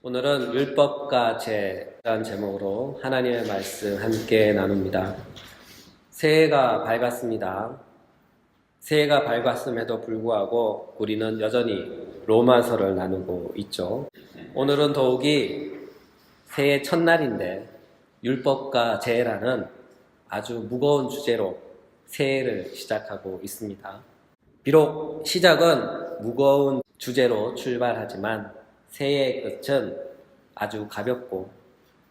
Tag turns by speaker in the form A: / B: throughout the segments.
A: 오늘은 율법과 죄라는 제목으로 하나님의 말씀 함께 나눕니다. 새해가 밝았습니다. 새해가 밝았음에도 불구하고 우리는 여전히 로마서를 나누고 있죠. 오늘은 더욱이 새해 첫날인데 율법과 죄라는 아주 무거운 주제로 새해를 시작하고 있습니다. 비록 시작은 무거운 주제로 출발하지만 새해의 끝은 아주 가볍고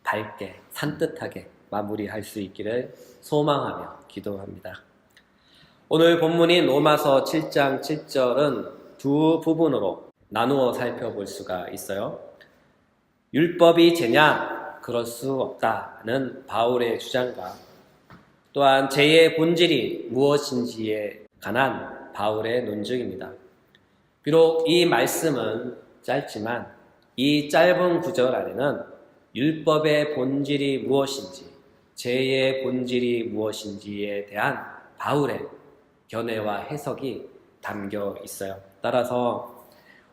A: 밝게 산뜻하게 마무리할 수 있기를 소망하며 기도합니다. 오늘 본문인 로마서 7장 7절은 두 부분으로 나누어 살펴볼 수가 있어요. 율법이 죄냐? 그럴 수 없다는 바울의 주장과 또한 죄의 본질이 무엇인지에 관한 바울의 논증입니다. 비록 이 말씀은 짧지만 이 짧은 구절 안에는 율법의 본질이 무엇인지, 죄의 본질이 무엇인지에 대한 바울의 견해와 해석이 담겨 있어요. 따라서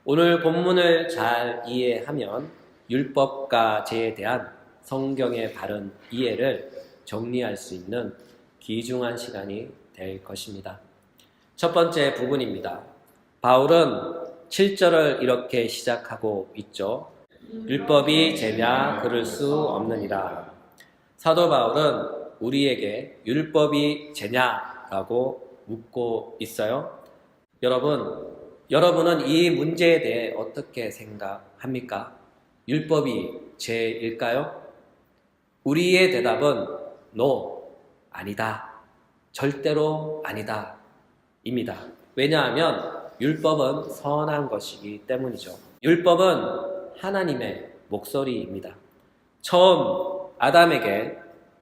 A: 오늘 본문을 잘 이해하면 율법과 죄에 대한 성경의 바른 이해를 정리할 수 있는 귀중한 시간이 될 것입니다. 첫 번째 부분입니다. 바울은 7절을 이렇게 시작하고 있죠. 율법이 죄냐? 그럴 수 없느니라. 사도 바울은 우리에게 율법이 죄냐라고 묻고 있어요. 여러분은 이 문제에 대해 어떻게 생각합니까? 율법이 죄일까요? 우리의 대답은 no, 아니다, 절대로 아니다 입니다. 왜냐하면 율법은 선한 것이기 때문이죠. 율법은 하나님의 목소리입니다. 처음 아담에게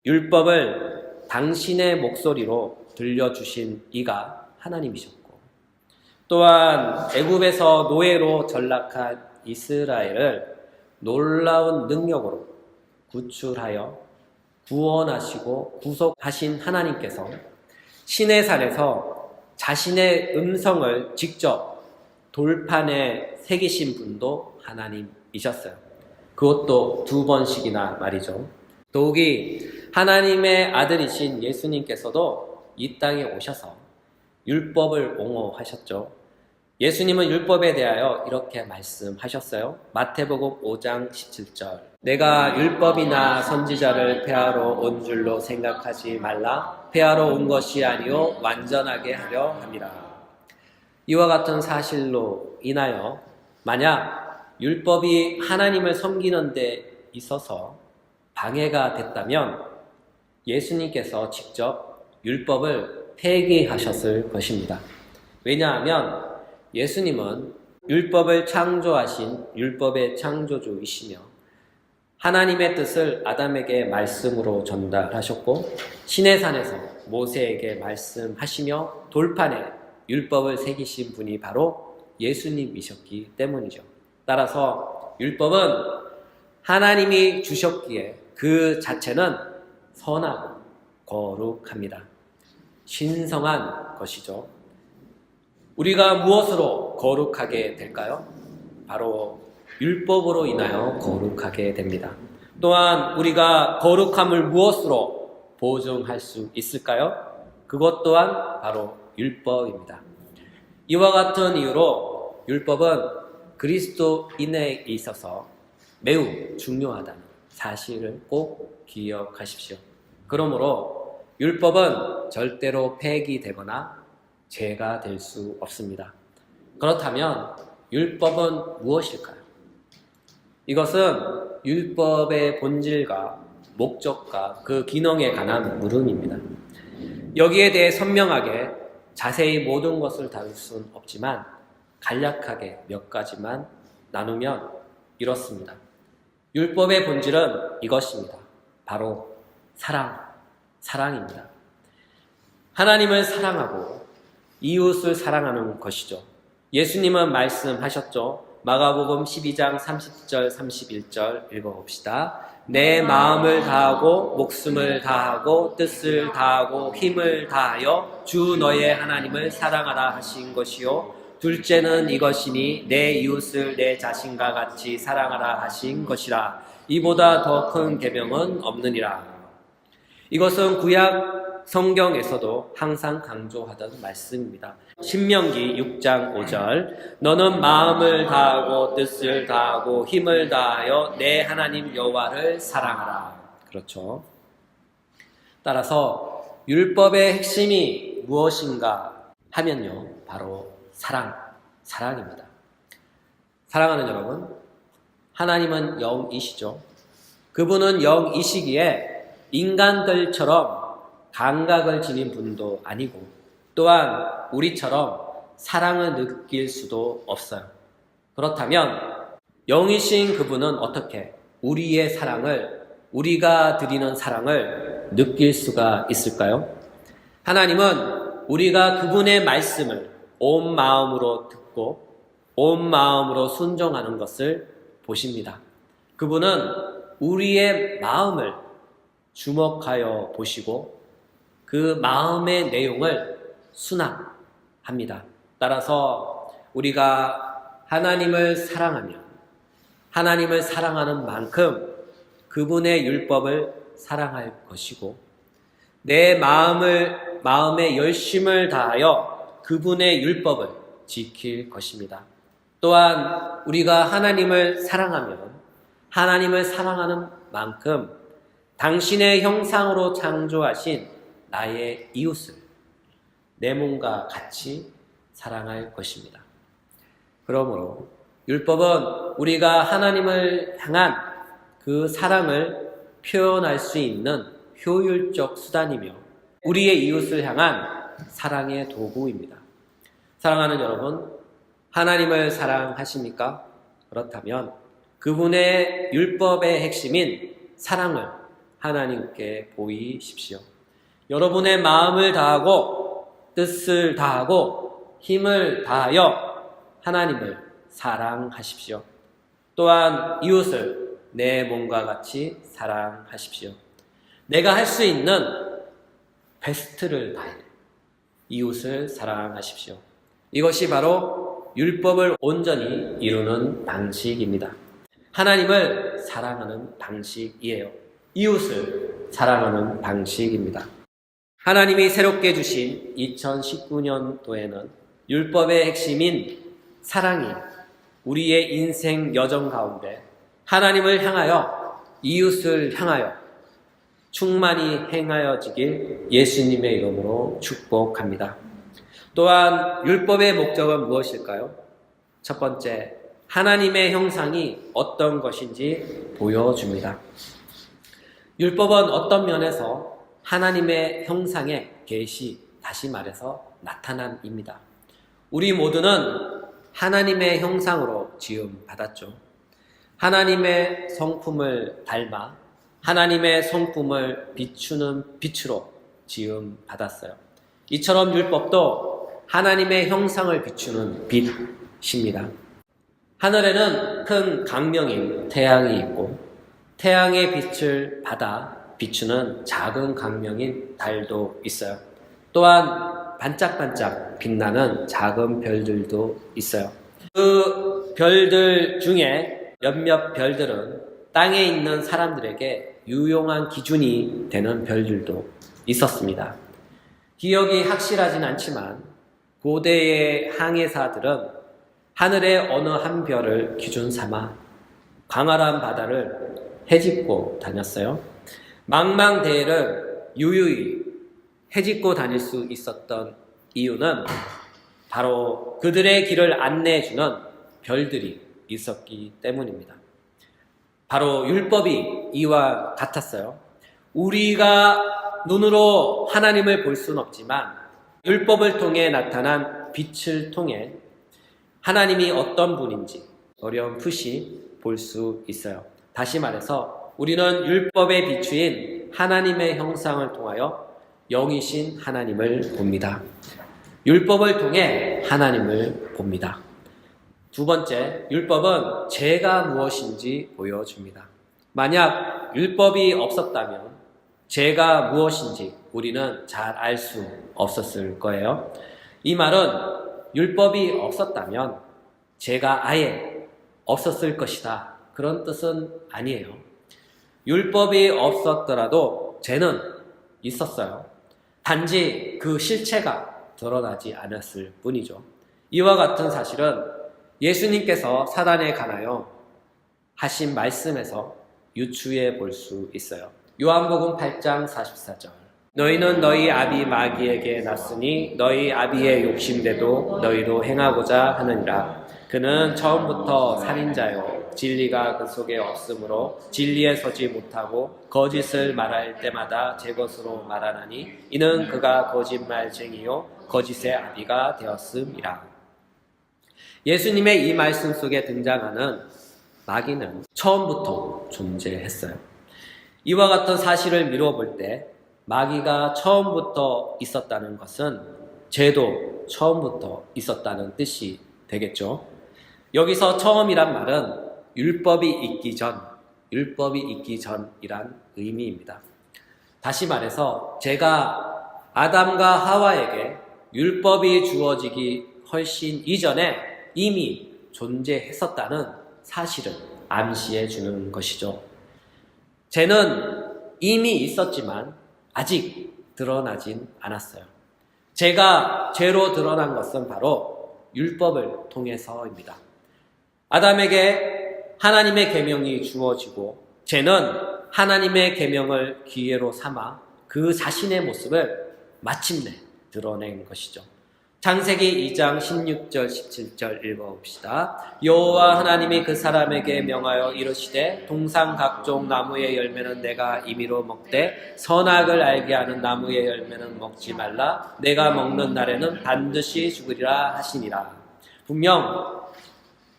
A: 율법을 당신의 목소리로 들려주신 이가 하나님이셨고, 또한 애굽에서 노예로 전락한 이스라엘을 놀라운 능력으로 구출하여 구원하시고 구속하신 하나님께서 시내산에서 자신의 음성을 직접 돌판에 새기신 분도 하나님이셨어요. 그것도 2번씩이나 말이죠. 더욱이 하나님의 아들이신 예수님께서도 이 땅에 오셔서 율법을 옹호하셨죠. 예수님은 율법에 대하여 이렇게 말씀하셨어요. 마태복음 5장 17절. 내가 율법이나 선지자를 폐하러 온 줄로 생각하지 말라. 폐하러 온 것이 아니요 완전하게 하려 함이라. 이와 같은 사실로 인하여 만약 율법이 하나님을 섬기는 데 있어서 방해가 됐다면 예수님께서 직접 율법을 폐기하셨을 것입니다. 왜냐하면 예수님은 율법을 창조하신 율법의 창조주이시며 하나님의 뜻을 아담에게 말씀으로 전달하셨고 시내산에서 모세에게 말씀하시며 돌판에 율법을 새기신 분이 바로 예수님이셨기 때문이죠. 따라서 율법은 하나님이 주셨기에 그 자체는 선하고 거룩합니다. 신성한 것이죠. 우리가 무엇으로 거룩하게 될까요? 바로 율법으로 인하여 거룩하게 됩니다. 또한 우리가 거룩함을 무엇으로 보증할 수 있을까요? 그것 또한 바로 율법입니다. 이와 같은 이유로 율법은 그리스도인에 있어서 매우 중요하다는 사실을 꼭 기억하십시오. 그러므로 율법은 절대로 폐기되거나 죄가 될 수 없습니다. 그렇다면 율법은 무엇일까요? 이것은 율법의 본질과 목적과 그 기능에 관한 물음입니다. 여기에 대해 선명하게 자세히 모든 것을 다룰 수는 없지만 간략하게 몇 가지만 나누면 이렇습니다. 율법의 본질은 이것입니다. 바로 사랑입니다. 하나님을 사랑하고 이웃을 사랑하는 것이죠. 예수님은 말씀하셨죠. 마가복음 12장 30절 31절 읽어봅시다. 내 마음을 다하고 목숨을 다하고 뜻을 다하고 힘을 다하여 주 너의 하나님을 사랑하라 하신 것이요 둘째는 이것이니 내 이웃을 내 자신과 같이 사랑하라 하신 것이라. 이보다 더 큰 계명은 없느니라. 이것은 구약 성경에서도 항상 강조하던 말씀입니다. 신명기 6장 5절 너는 마음을 다하고 뜻을 다하고 힘을 다하여 내 하나님 여호와를 사랑하라. 그렇죠. 따라서 율법의 핵심이 무엇인가 하면요, 바로 사랑입니다. 사랑하는 여러분, 하나님은 영이시죠. 그분은 영이시기에 인간들처럼 감각을 지닌 분도 아니고 또한 우리처럼 사랑을 느낄 수도 없어요. 그렇다면 영이신 그분은 어떻게 우리의 사랑을, 우리가 드리는 사랑을 느낄 수가 있을까요? 하나님은 우리가 그분의 말씀을 온 마음으로 듣고 온 마음으로 순종하는 것을 보십니다. 그분은 우리의 마음을 주목하여 보시고 그 마음의 내용을 수납합니다. 따라서 우리가 하나님을 사랑하면 하나님을 사랑하는 만큼 그분의 율법을 사랑할 것이고 내 마음의 열심을 다하여 그분의 율법을 지킬 것입니다. 또한 우리가 하나님을 사랑하면 하나님을 사랑하는 만큼 당신의 형상으로 창조하신 나의 이웃을 내 몸과 같이 사랑할 것입니다. 그러므로 율법은 우리가 하나님을 향한 그 사랑을 표현할 수 있는 효율적 수단이며 우리의 이웃을 향한 사랑의 도구입니다. 사랑하는 여러분, 하나님을 사랑하십니까? 그렇다면 그분의 율법의 핵심인 사랑을 하나님께 보이십시오. 여러분의 마음을 다하고 뜻을 다하고 힘을 다하여 하나님을 사랑하십시오. 또한 이웃을 내 몸과 같이 사랑하십시오. 내가 할 수 있는 베스트를 다해 이웃을 사랑하십시오. 이것이 바로 율법을 온전히 이루는 방식입니다. 하나님을 사랑하는 방식이에요. 이웃을 사랑하는 방식입니다. 하나님이 새롭게 주신 2019년도에는 율법의 핵심인 사랑이 우리의 인생 여정 가운데 하나님을 향하여 이웃을 향하여 충만히 행하여지길 예수님의 이름으로 축복합니다. 또한 율법의 목적은 무엇일까요? 첫 번째, 하나님의 형상이 어떤 것인지 보여줍니다. 율법은 어떤 면에서 하나님의 형상의 계시, 다시 말해서 나타남입니다. 우리 모두는 하나님의 형상으로 지음 받았죠. 하나님의 성품을 닮아 하나님의 성품을 비추는 빛으로 지음 받았어요. 이처럼 율법도 하나님의 형상을 비추는 빛입니다. 하늘에는 큰 강명인 태양이 있고 태양의 빛을 받아 비추는 작은 강명인 달도 있어요. 또한 반짝반짝 빛나는 작은 별들도 있어요. 그 별들 중에 몇몇 별들은 땅에 있는 사람들에게 유용한 기준이 되는 별들도 있었습니다. 기억이 확실하진 않지만 고대의 항해사들은 하늘의 어느 한 별을 기준 삼아 광활한 바다를 헤집고 다녔어요. 망망대해를 유유히 헤집고 다닐 수 있었던 이유는 바로 그들의 길을 안내해주는 별들이 있었기 때문입니다. 바로 율법이 이와 같았어요. 우리가 눈으로 하나님을 볼 수는 없지만 율법을 통해 나타난 빛을 통해 하나님이 어떤 분인지 어렴풋이 볼 수 있어요. 다시 말해서 우리는 율법에 비추인 하나님의 형상을 통하여 영이신 하나님을 봅니다. 율법을 통해 하나님을 봅니다. 두 번째, 율법은 죄가 무엇인지 보여줍니다. 만약 율법이 없었다면 죄가 무엇인지 우리는 잘 알 수 없었을 거예요. 이 말은 율법이 없었다면 죄가 아예 없었을 것이다. 그런 뜻은 아니에요. 율법이 없었더라도 죄는 있었어요. 단지 그 실체가 드러나지 않았을 뿐이죠. 이와 같은 사실은 예수님께서 사단에 관하여 하신 말씀에서 유추해 볼 수 있어요. 요한복음 8장 44절. 너희는 너희 아비 마귀에게 났으니 너희 아비의 욕심대도 너희도 행하고자 하느니라. 그는 처음부터 살인자요 진리가 그 속에 없으므로 진리에 서지 못하고 거짓을 말할 때마다 제 것으로 말하나니 이는 그가 거짓말쟁이요 거짓의 아비가 되었음이라. 예수님의 이 말씀 속에 등장하는 마귀는 처음부터 존재했어요. 이와 같은 사실을 미루어 볼 때 마귀가 처음부터 있었다는 것은 죄도 처음부터 있었다는 뜻이 되겠죠. 여기서 처음이란 말은 율법이 있기 전이란 의미입니다. 다시 말해서 제가 아담과 하와에게 율법이 주어지기 훨씬 이전에 이미 존재했었다는 사실을 암시해 주는 것이죠. 죄는 이미 있었지만 아직 드러나진 않았어요. 죄가 죄로 드러난 것은 바로 율법을 통해서입니다. 아담에게 하나님의 계명이 주어지고 죄는 하나님의 계명을 기회로 삼아 그 자신의 모습을 마침내 드러낸 것이죠. 창세기 2장 16절 17절 읽어봅시다. 여호와 하나님이 그 사람에게 명하여 이르시되 동상 각종 나무의 열매는 내가 임의로 먹되 선악을 알게 하는 나무의 열매는 먹지 말라. 내가 먹는 날에는 반드시 죽으리라 하시니라. 분명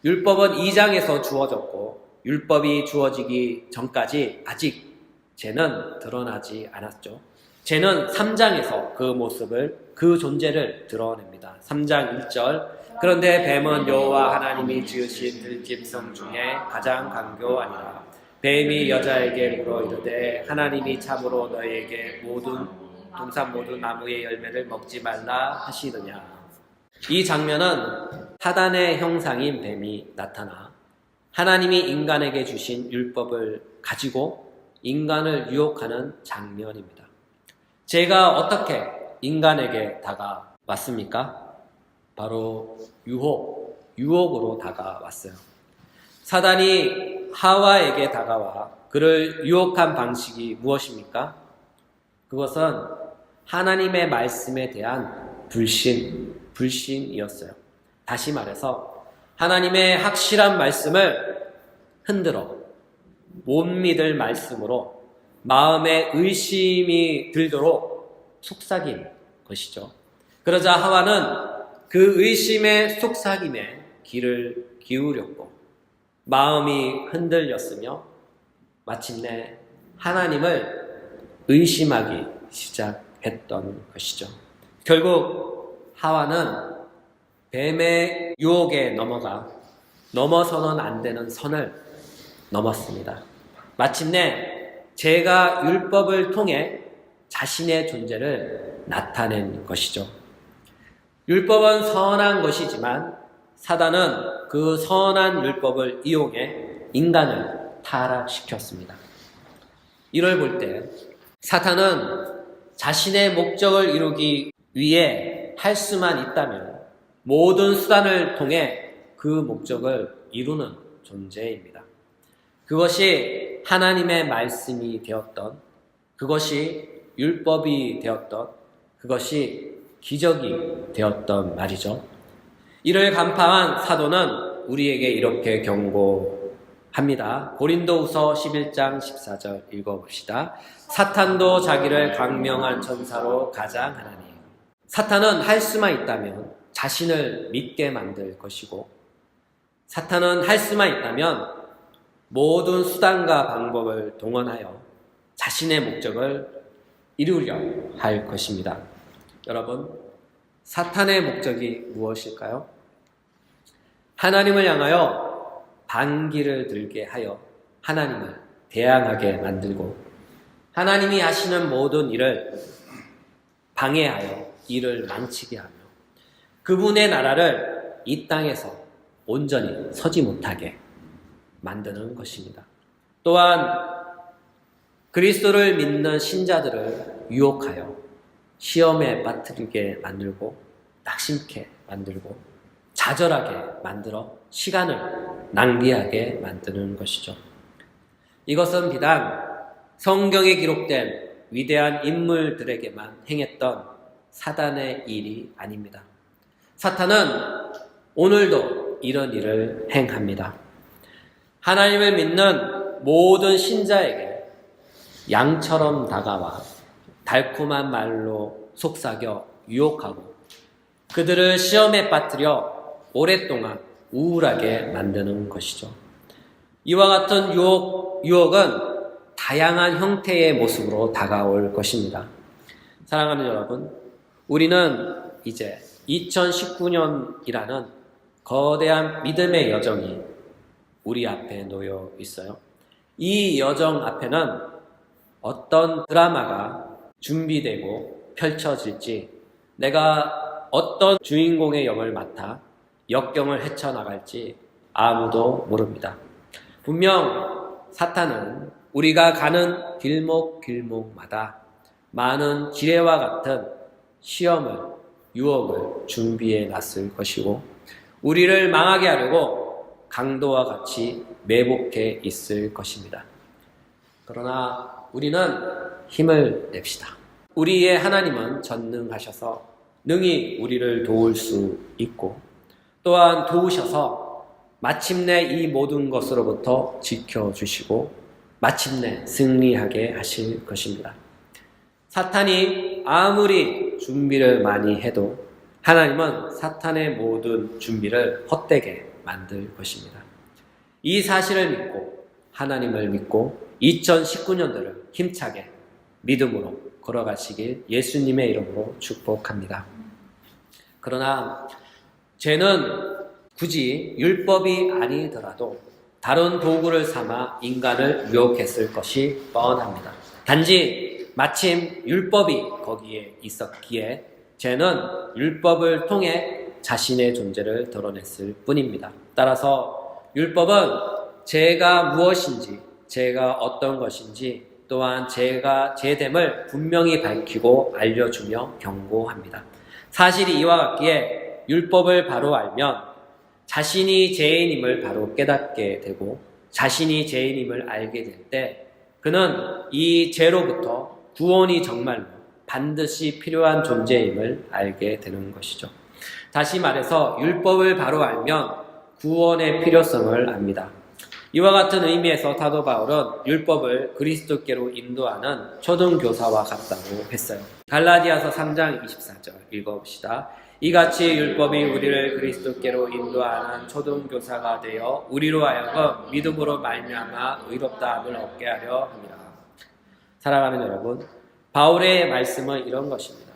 A: 율법은 2장에서 주어졌고 율법이 주어지기 전까지 아직 죄는 드러나지 않았죠. 죄는 3장에서 그 모습을, 그 존재를 드러냅니다. 3장 1절. 그런데 뱀은 여호와 하나님이 지으신 들짐승 중에 가장 강교하니라. 뱀이 여자에게 물어 이르되 하나님이 참으로 너희에게 동산 모든 나무의 열매를 먹지 말라 하시느냐. 이 장면은 사단의 형상인 뱀이 나타나 하나님이 인간에게 주신 율법을 가지고 인간을 유혹하는 장면입니다. 죄가 어떻게 인간에게 다가왔습니까? 바로 유혹으로 다가왔어요. 사단이 하와에게 다가와 그를 유혹한 방식이 무엇입니까? 그것은 하나님의 말씀에 대한 불신이었어요. 다시 말해서 하나님의 확실한 말씀을 흔들어 못 믿을 말씀으로 마음에 의심이 들도록 속삭인 것이죠. 그러자 하와는 그 의심의 속삭임에 귀를 기울였고 마음이 흔들렸으며 마침내 하나님을 의심하기 시작했던 것이죠. 결국 하와는 뱀의 유혹에 넘어서는 안 되는 선을 넘었습니다. 마침내 죄가 율법을 통해 자신의 존재를 나타낸 것이죠. 율법은 선한 것이지만 사단은 그 선한 율법을 이용해 인간을 타락시켰습니다. 이를 볼 때 사탄은 자신의 목적을 이루기 위해 할 수만 있다면 모든 수단을 통해 그 목적을 이루는 존재입니다. 그것이 하나님의 말씀이 되었던, 그것이 율법이 되었던, 그것이 기적이 되었던 말이죠. 이를 간파한 사도는 우리에게 이렇게 경고합니다. 고린도후서 11장 14절 읽어봅시다. 사탄도 자기를 강명한 천사로 가장하나니. 사탄은 할 수만 있다면 자신을 믿게 만들 것이고, 사탄은 할 수만 있다면 모든 수단과 방법을 동원하여 자신의 목적을 이루려 할 것입니다. 여러분, 사탄의 목적이 무엇일까요? 하나님을 향하여 반기를 들게 하여 하나님을 대항하게 만들고 하나님이 하시는 모든 일을 방해하여 일을 망치게 하며 그분의 나라를 이 땅에서 온전히 서지 못하게 만드는 것입니다. 또한 그리스도를 믿는 신자들을 유혹하여 시험에 빠뜨리게 만들고 낙심케 만들고 좌절하게 만들어 시간을 낭비하게 만드는 것이죠. 이것은 비단 성경에 기록된 위대한 인물들에게만 행했던 사단의 일이 아닙니다. 사탄은 오늘도 이런 일을 행합니다. 하나님을 믿는 모든 신자에게 양처럼 다가와 달콤한 말로 속삭여 유혹하고 그들을 시험에 빠뜨려 오랫동안 우울하게 만드는 것이죠. 이와 같은 유혹은 다양한 형태의 모습으로 다가올 것입니다. 사랑하는 여러분, 우리는 이제 2019년이라는 거대한 믿음의 여정이 우리 앞에 놓여 있어요. 이 여정 앞에는 어떤 드라마가 준비되고 펼쳐질지, 내가 어떤 주인공의 역을 맡아 역경을 헤쳐나갈지 아무도 모릅니다. 분명 사탄은 우리가 가는 길목길목마다 많은 지뢰와 같은 시험을, 유혹을 준비해 놨을 것이고 우리를 망하게 하려고 강도와 같이 매복해 있을 것입니다. 그러나 우리는 힘을 냅시다. 우리의 하나님은 전능하셔서 능히 우리를 도울 수 있고 또한 도우셔서 마침내 이 모든 것으로부터 지켜주시고 마침내 승리하게 하실 것입니다. 사탄이 아무리 준비를 많이 해도 하나님은 사탄의 모든 준비를 헛되게 만들 것입니다. 이 사실을 믿고 하나님을 믿고 2019년도를 힘차게 믿음으로 걸어가시길 예수님의 이름으로 축복합니다. 그러나 죄는 굳이 율법이 아니더라도 다른 도구를 삼아 인간을 유혹했을 것이 뻔합니다. 단지 마침 율법이 거기에 있었기에 죄는 율법을 통해 자신의 존재를 드러냈을 뿐입니다. 따라서 율법은 죄가 무엇인지, 죄가 어떤 것인지, 또한 죄가 죄됨을 분명히 밝히고 알려주며 경고합니다. 사실이 이와 같기에 율법을 바로 알면 자신이 죄인임을 바로 깨닫게 되고 자신이 죄인임을 알게 될 때 그는 이 죄로부터 구원이 정말로 반드시 필요한 존재임을 알게 되는 것이죠. 다시 말해서 율법을 바로 알면 구원의 필요성을 압니다. 이와 같은 의미에서 사도 바울은 율법을 그리스도께로 인도하는 초등교사와 같다고 했어요. 갈라디아서 3장 24절 읽어봅시다. 이같이 율법이 우리를 그리스도께로 인도하는 초등교사가 되어 우리로 하여금 믿음으로 말미암아 의롭다함을 얻게 하려 합니다. 사랑하는 여러분, 바울의 말씀은 이런 것입니다.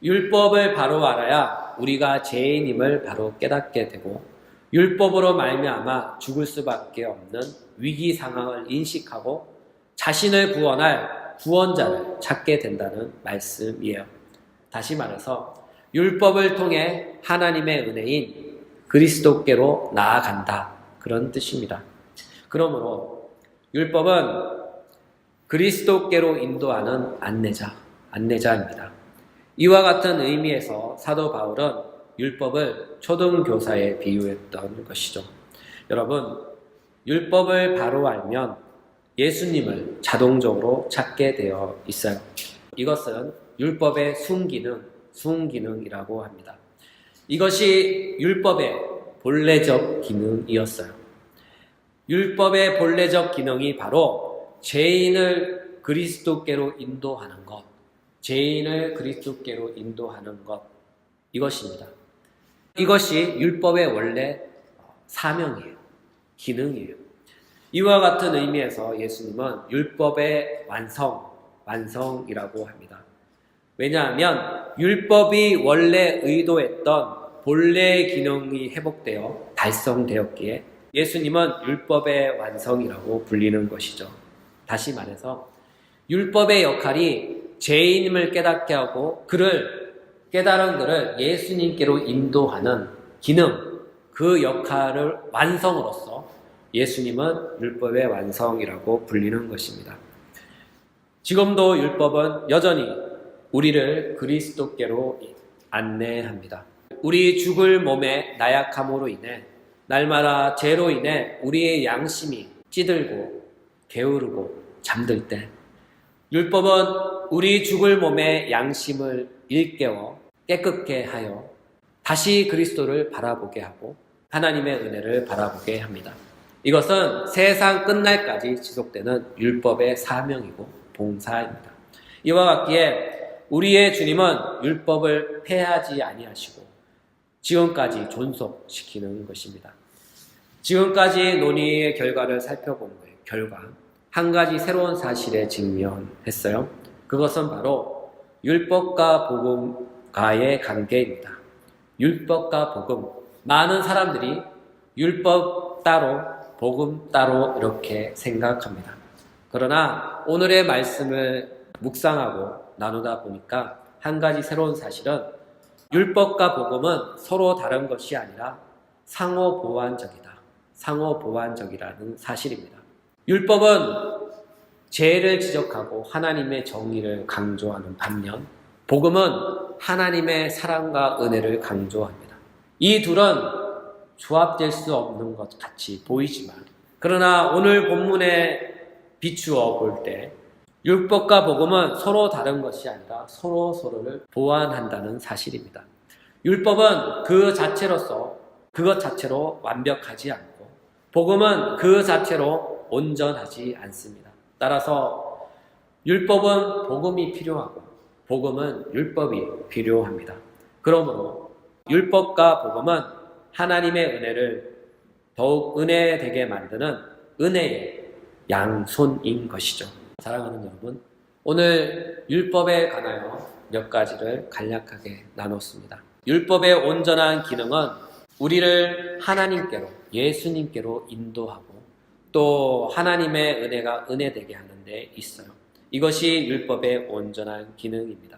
A: 율법을 바로 알아야 우리가 죄인임을 바로 깨닫게 되고 율법으로 말미암아 죽을 수밖에 없는 위기 상황을 인식하고 자신을 구원할 구원자를 찾게 된다는 말씀이에요. 다시 말해서 율법을 통해 하나님의 은혜인 그리스도께로 나아간다. 그런 뜻입니다. 그러므로 율법은 그리스도께로 인도하는 안내자입니다. 이와 같은 의미에서 사도 바울은 율법을 초등교사에 비유했던 것이죠. 여러분, 율법을 바로 알면 예수님을 자동적으로 찾게 되어 있어요. 이것은 율법의 순기능이라고 합니다. 이것이 율법의 본래적 기능이었어요. 율법의 본래적 기능이 바로 죄인을 그리스도께로 인도하는 것, 이것입니다. 이것이 율법의 원래 사명이에요. 기능이에요. 이와 같은 의미에서 예수님은 율법의 완성이라고 합니다. 왜냐하면 율법이 원래 의도했던 본래의 기능이 회복되어 달성되었기에 예수님은 율법의 완성이라고 불리는 것이죠. 다시 말해서 율법의 역할이 죄인임을 깨닫게 하고 그를 깨달음들을 예수님께로 인도하는 기능, 그 역할을 완성으로써 예수님은 율법의 완성이라고 불리는 것입니다. 지금도 율법은 여전히 우리를 그리스도께로 안내합니다. 우리 죽을 몸의 나약함으로 인해 날마다 죄로 인해 우리의 양심이 찌들고 게으르고 잠들 때 율법은 우리 죽을 몸의 양심을 일깨워 깨끗게 하여 다시 그리스도를 바라보게 하고 하나님의 은혜를 바라보게 합니다. 이것은 세상 끝날까지 지속되는 율법의 사명이고 봉사입니다. 이와 같기에 우리의 주님은 율법을 폐하지 아니하시고 지금까지 존속시키는 것입니다. 지금까지 논의의 결과를 살펴본 거예요. 결과. 한 가지 새로운 사실에 직면했어요. 그것은 바로 율법과 복음과의 관계입니다. 율법과 복음. 많은 사람들이 율법 따로, 복음 따로 이렇게 생각합니다. 그러나 오늘의 말씀을 묵상하고 나누다 보니까 한 가지 새로운 사실은 율법과 복음은 서로 다른 것이 아니라 상호 보완적이다. 상호 보완적이라는 사실입니다. 율법은 죄를 지적하고 하나님의 정의를 강조하는 반면 복음은 하나님의 사랑과 은혜를 강조합니다. 이 둘은 조합될 수 없는 것 같이 보이지만 그러나 오늘 본문에 비추어 볼 때 율법과 복음은 서로 다른 것이 아니라 서로를 보완한다는 사실입니다. 율법은 그 자체로서 그것 자체로 완벽하지 않고 복음은 그 자체로 온전하지 않습니다. 따라서 율법은 복음이 필요하고 복음은 율법이 필요합니다. 그러므로 율법과 복음은 하나님의 은혜를 더욱 은혜되게 만드는 은혜의 양손인 것이죠. 사랑하는 여러분, 오늘 율법에 관하여 몇 가지를 간략하게 나눴습니다. 율법의 온전한 기능은 우리를 하나님께로, 예수님께로 인도하고 또 하나님의 은혜가 은혜되게 하는 데 있어요. 이것이 율법의 온전한 기능입니다.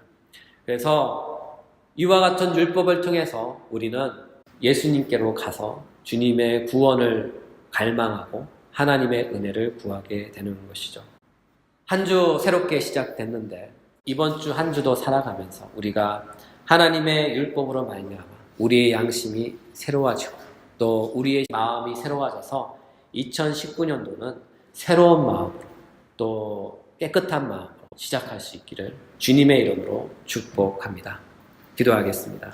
A: 그래서 이와 같은 율법을 통해서 우리는 예수님께로 가서 주님의 구원을 갈망하고 하나님의 은혜를 구하게 되는 것이죠. 한 주 새롭게 시작됐는데 이번 주 한 주도 살아가면서 우리가 하나님의 율법으로 말미암아 우리의 양심이 새로워지고 또 우리의 마음이 새로워져서 2019년도는 새로운 마음으로 또 깨끗한 마음으로 시작할 수 있기를 주님의 이름으로 축복합니다. 기도하겠습니다.